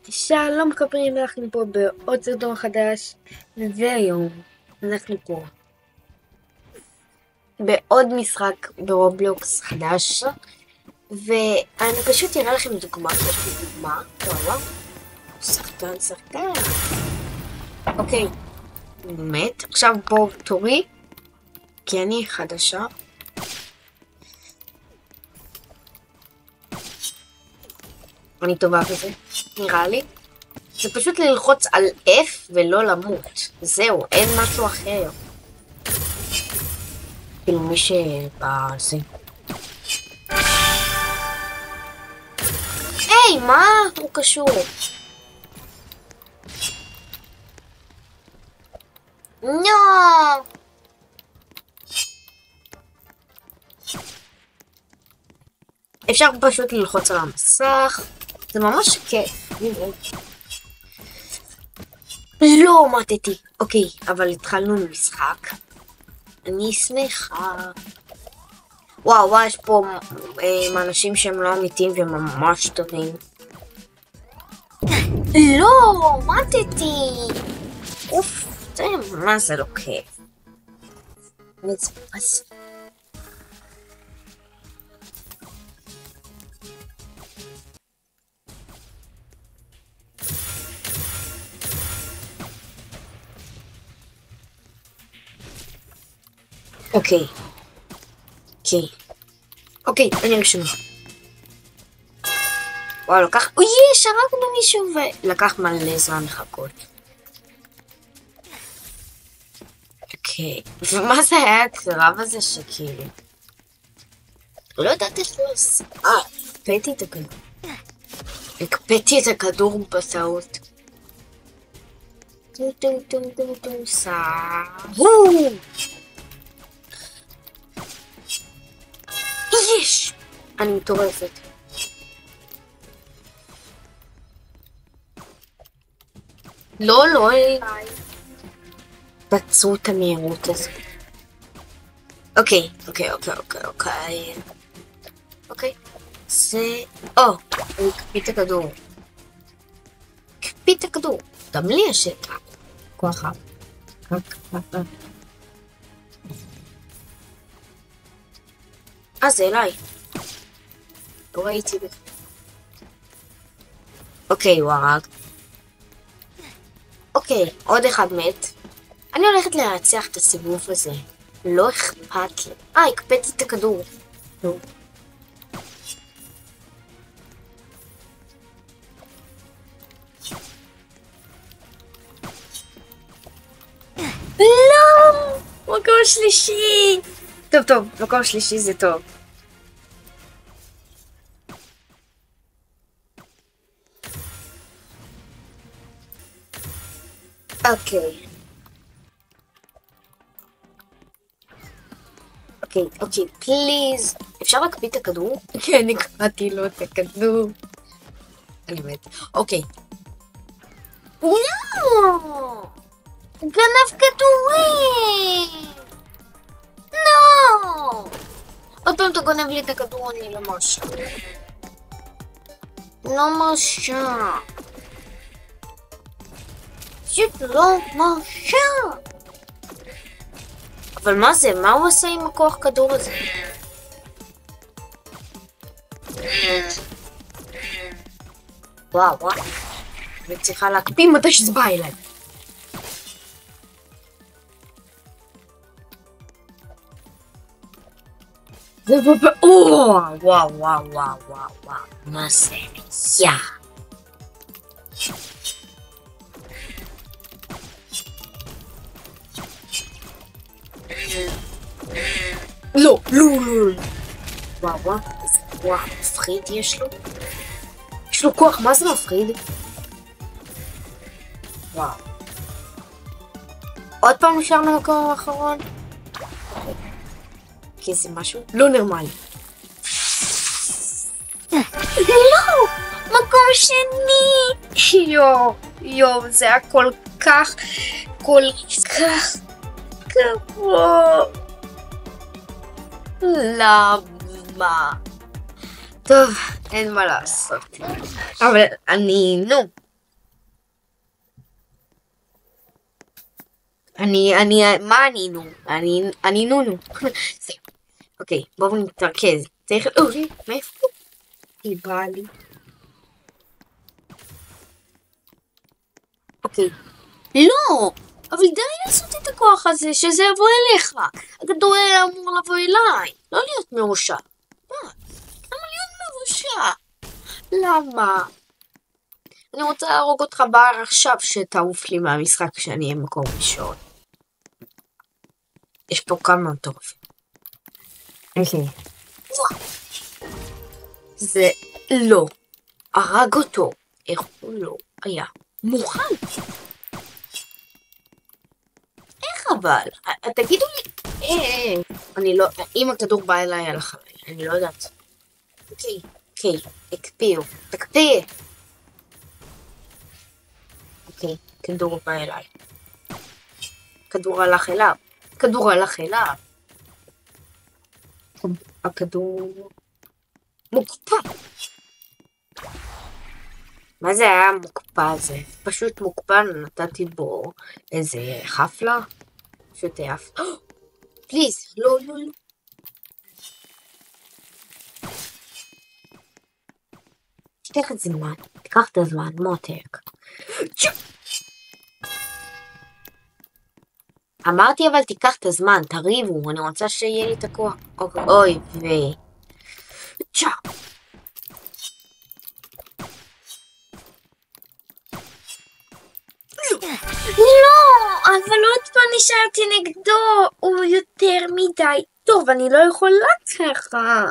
שלום חברים, אנחנו פה בעוד סרטון חדש, והיום אנחנו פה בעוד משחק ברובלוקס חדש, ואני פשוט אראה לכם דוגמה, וואלה, שחקן. אוקיי, באמת, עכשיו בואו תורי, כי אני חדשה. אני טובה בזה, נראה לי. זה פשוט ללחוץ על F ולא למות. זהו, אין משהו אחר. כאילו מי שבזה. היי, מה? הוא קשור. נו! אפשר פשוט ללחוץ על המסך. זה ממש כיף. לא מתתי. אוקיי, אבל התחלנו משחק. אני שמחה. וואו, יש פה אנשים שהם לא אמיתיים וממש טובים. לא, מתתי. אוף, זה מה זה לא כיף. אוקיי, אני ראשונה. וואו, לקח... אוי, שרקנו מישהו ולקח מלא זמן לחכות. אוקיי, ומה זה היה הקרב הזה שכאילו? לא יודעת איך לעשות. הקפאתי את הכדור בטעות. יש! אני מטורפת. לא, בצעו את המהירות הזאת. אוקיי. זה... הוא הקפיא את הכדור. גם לי יש את הכוח. זה אליי. לא ראיתי בזה. אוקיי, הוא הרג. אוקיי, עוד אחד מת. אני הולכת להצליח את הסיבוב הזה. לא אכפת לי. הקפאתי את הכדור. לא! מקום שלישי! טוב, מקום שלישי זה טוב. אוקיי, פליז. אפשר להקפיא את הכדור? כן, הקפאתי לו את הכדור. אני מת. אוקיי. לא! גנב כדורים! לא! עוד פעם אתה גונב לי את הכדור, אני לא מרשה. פשוט לא מרשה. אבל מה זה? מה הוא עושה עם הכוח כדור הזה? וואו. אני צריכה להקפיא מתי שזה בא אליי. וואו. מה זה? לא. וואו, איזה כוח מפחיד יש לו. יש לו כוח, מה זה מפחיד? וואו. עוד פעם נשארנו במקום האחרון? כי זה משהו לא נורמלי. לא! מקום שני! יואו, זה היה כל כך גבוה. למה? טוב, אין מה לעשות. אבל אני, מה ענינו? אני נונו. זהו. אוקיי, בואו נתרכז. צריך... אוקיי, מאיפה? היא באה לי. אוקיי. לא! אבל די לעשות את הכוח הזה, שזה יבוא אליך. הכדור היה אמור לבוא אליי. לא להיות מרושע. מה? למה להיות מרושע? למה? אני רוצה להרוג אותך בער עכשיו שתעוף לי מהמשחק כשאני אהיה מקום ראשון. יש פה כמה מטורפים. אוקיי. זה לא. הרג אותו. איך הוא לא היה מוכן? איך אבל? תגידו לי... אני לא... אם הכדור בא אליי על החלל, אני לא יודעת. אוקיי, הקפיאו. תקפיא! אוקיי, כדור בא אליי. כדור הלך אליו. הכדור... מוקפא. מה זה היה מוקפא הזה? פשוט מוקפא, נתתי בו איזה חפלה. פשוט העף. פליז, לא. תיקח את הזמן, מותק. אמרתי אבל תיקח את הזמן, תריבו, אני רוצה שיהיה לי את הכוח. אוי, צ'ה. לא, אבל עוד פעם נשארתי נגדו, הוא יותר מדי טוב, אני לא יכולה ככה.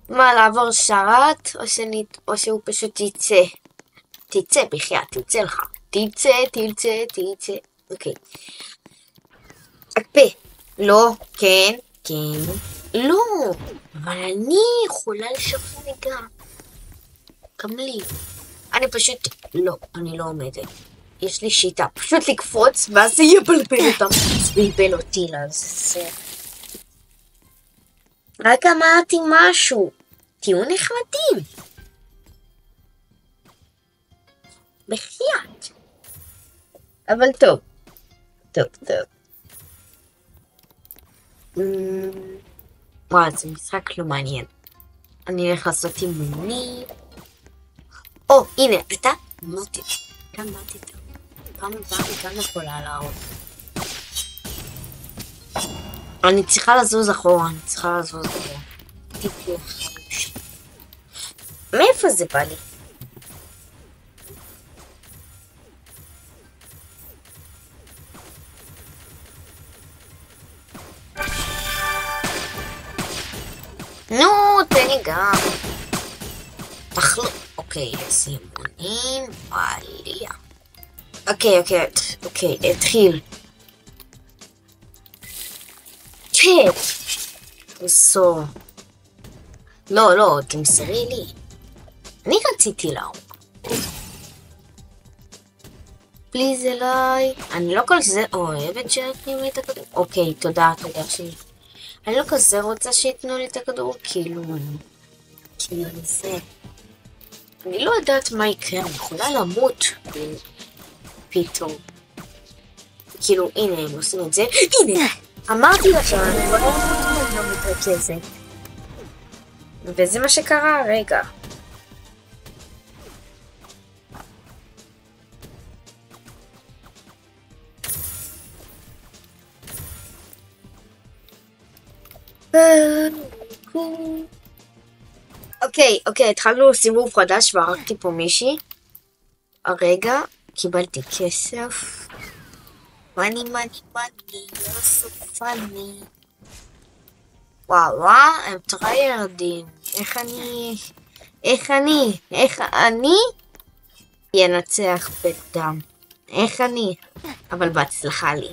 מה, לעבור שרת, או שהוא פשוט יצא? תצא, בחייאת, תצא לך. תצא. אוקיי. תקפא. לא, כן. לא, אבל אני יכולה לשפר גם לי. אני פשוט, לא, אני לא עומדת. יש לי שיטה, פשוט לקפוץ, ואז זה יבלבל אותם. זה בלבל אותי לזה. רק אמרתי משהו. תהיו נחמדים. בחייאת. אבל טוב. וואי, זה משחק לא מעניין. אני הולך לעשות אימוני. הנה, אתה מוטי. גם באתי טוב. גם יכולה להראות. אני צריכה לזוז אחורה. מאיפה זה בא לי? נו, תן לי גם. תחלו. אוקיי, סימונים, עלייה. אוקיי, התחיל. תמסור. לא, תמסרי לי. אני רציתי להרוג. פליז אליי. אני לא כזה אוהבת שנתנים לי את הכדור. אוקיי, תודה שלי. אני לא כזה רוצה שיתנו לי את הכדור, כאילו זה. אני לא יודעת מה יקרה, אני יכולה למות פתאום. כאילו, הנה, הם עושים את זה. הנה, אמרתי לכם, אני לא מתרכזת. וזה מה שקרה, רגע. אוקיי, התחלנו סיבוב חדש והרגתי פה מישהי. הרגע, קיבלתי כסף. מני, לא סופני. וואו, הם טריירדים. איך אני ינצח בדם? אבל בהצלחה לי.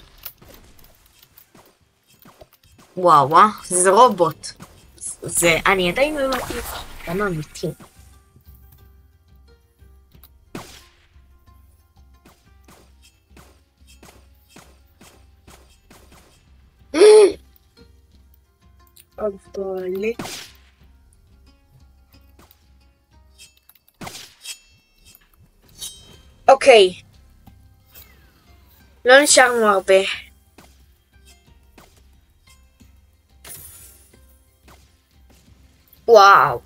וואו, זה רובוט. אני עדיין לא אמרתי כמה אמיתי. אבל... אוקיי. לא נשארנו הרבה. וואו.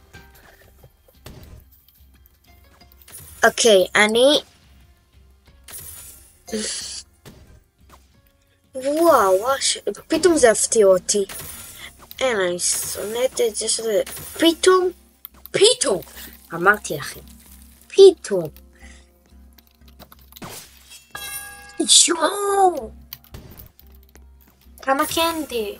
אוקיי, אני... וואו, פתאום זה הפתיע אותי. אין, אני שונאת את זה שזה... פתאום! אמרתי לכם. פתאום. יואו! כמה קנדי.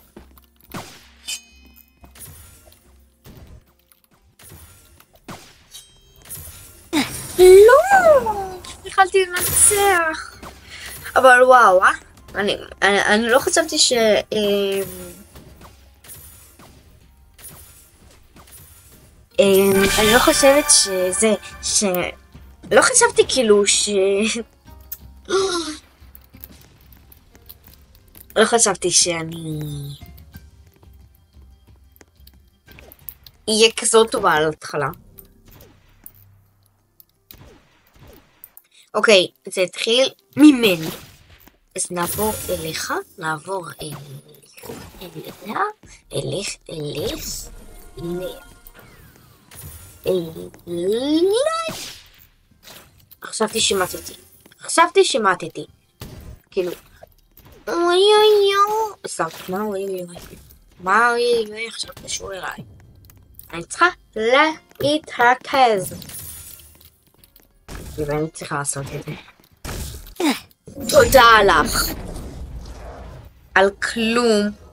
לא! יכלתי לנצח. אבל וואו, אני לא חשבתי ש... אני לא חושבת שזה... לא חשבתי כאילו לא חשבתי שאני... יהיה כזאת טובה על התחלה. אוקיי, זה התחיל ממני. אז נעבור אליך, נעבור חשבתי שמטתי. כאילו, אוי אוי אוי. סתם, מה אוי אוי אוי? מה אוי אוי אוי? עכשיו קשור אליי. אני צריכה להתרכז. ואני צריכה לעשות את זה. תודה לך. על כלום.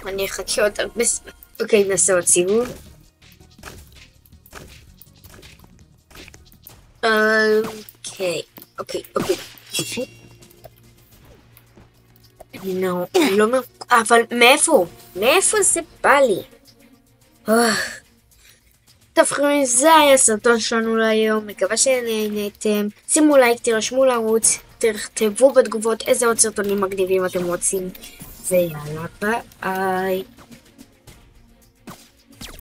אני אחכה עוד הרבה זמן. אוקיי, נעשה עוד סיבוב. אוקיי. לא, אבל מאיפה? מאיפה זה בא לי? טוב חברים, זה היה הסרטון שלנו להיום, מקווה שנהנתם. שימו לייק, תירשמו לערוץ, תכתבו בתגובות איזה עוד סרטונים מגניבים אתם רוצים. ויאללה, ביי.